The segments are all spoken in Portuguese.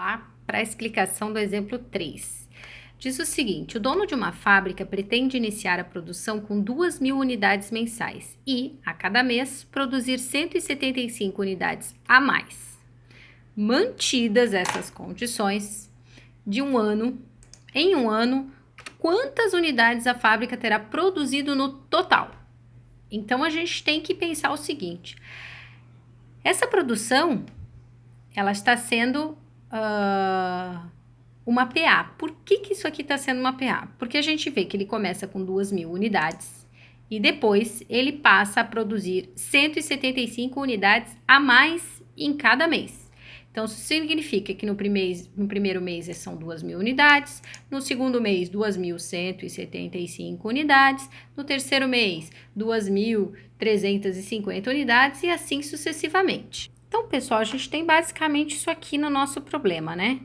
Lá para a explicação do exemplo 3. Diz o seguinte: o dono de uma fábrica pretende iniciar a produção com 2.000 unidades mensais e, a cada mês, produzir 175 unidades a mais. Mantidas essas condições, em um ano, quantas unidades a fábrica terá produzido no total? Então, a gente tem que pensar o seguinte: essa produção, ela está sendo uma PA. Por que isso aqui está sendo uma PA? Porque a gente vê que ele começa com 2.000 unidades e depois ele passa a produzir 175 unidades a mais em cada mês. Então, isso significa que no primeiro mês são 2.000 unidades, no segundo mês 2.175 unidades, no terceiro mês 2.350 unidades e assim sucessivamente. Então, pessoal, a gente tem basicamente isso aqui no nosso problema, né?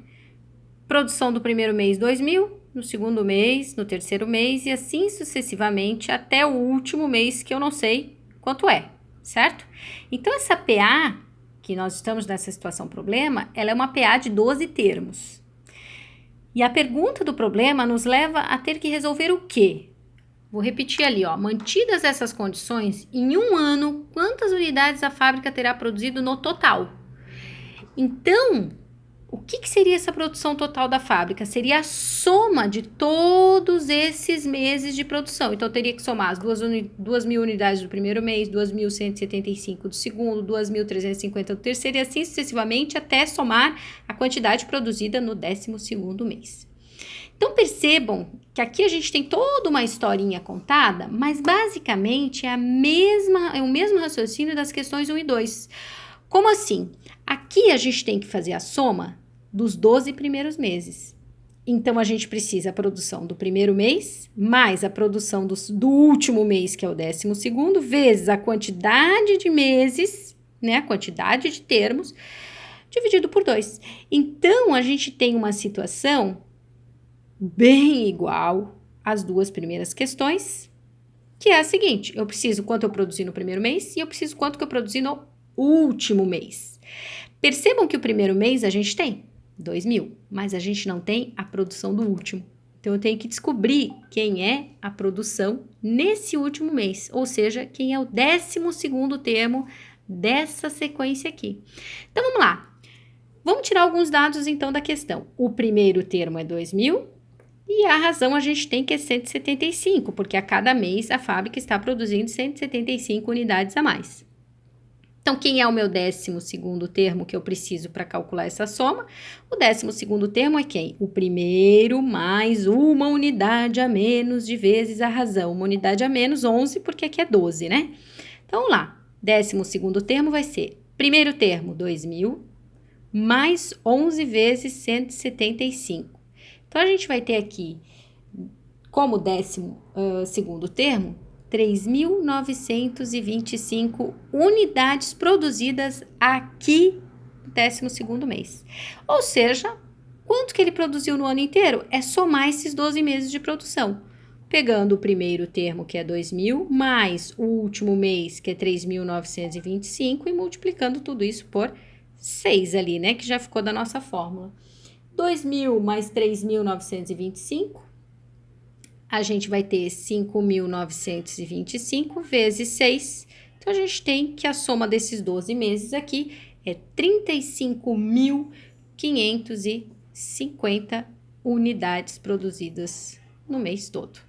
Produção do primeiro mês 2.000, no segundo mês, no terceiro mês e assim sucessivamente até o último mês que eu não sei quanto é, certo? Então, essa PA, que nós estamos nessa situação problema, ela é uma PA de 12 termos. E a pergunta do problema nos leva a ter que resolver o quê? Vou repetir ali, ó. Mantidas essas condições, em um ano, quantas unidades a fábrica terá produzido no total? Então, o que seria essa produção total da fábrica? Seria a soma de todos esses meses de produção. Então, eu teria que somar as 2.000 unidades do primeiro mês, 2.175 do segundo, 2.350 do terceiro e assim sucessivamente até somar a quantidade produzida no 12º mês. Então, percebam que aqui a gente tem toda uma historinha contada, mas basicamente é o mesmo raciocínio das questões 1 e 2. Como assim? Aqui a gente tem que fazer a soma dos 12 primeiros meses. Então, a gente precisa a produção do primeiro mês, mais a produção do último mês, que é o 12º, vezes a quantidade de meses, né? A quantidade de termos, dividido por 2. Então, a gente tem uma situação bem igual às duas primeiras questões, que é a seguinte: eu preciso quanto eu produzi no primeiro mês e eu preciso quanto que eu produzi no último mês. Percebam que o primeiro mês a gente tem 2.000, mas a gente não tem a produção do último. Então, eu tenho que descobrir quem é a produção nesse último mês, ou seja, quem é o 12º termo dessa sequência aqui. Então, vamos lá. Vamos tirar alguns dados, então, da questão. O primeiro termo é 2.000 e a razão a gente tem que é 175, porque a cada mês a fábrica está produzindo 175 unidades a mais. Então, quem é o meu 12º termo que eu preciso para calcular essa soma? O 12º termo é quem? O primeiro mais uma unidade a menos de vezes a razão. Uma unidade a menos, 11, porque aqui é 12, né? Então, vamos lá. 12º termo vai ser, primeiro termo, 2.000, mais 11 vezes 175. Então, a gente vai ter aqui, como 12º termo, 3.925 unidades produzidas aqui no 12º mês. Ou seja, quanto que ele produziu no ano inteiro? É somar esses 12 meses de produção. Pegando o primeiro termo, que é 2.000, mais o último mês, que é 3.925, e multiplicando tudo isso por 6 ali, né? Que já ficou da nossa fórmula. 2.000 mais 3.925, a gente vai ter 5.925 vezes 6. Então, a gente tem que a soma desses 12 meses aqui é 35.550 unidades produzidas no mês todo.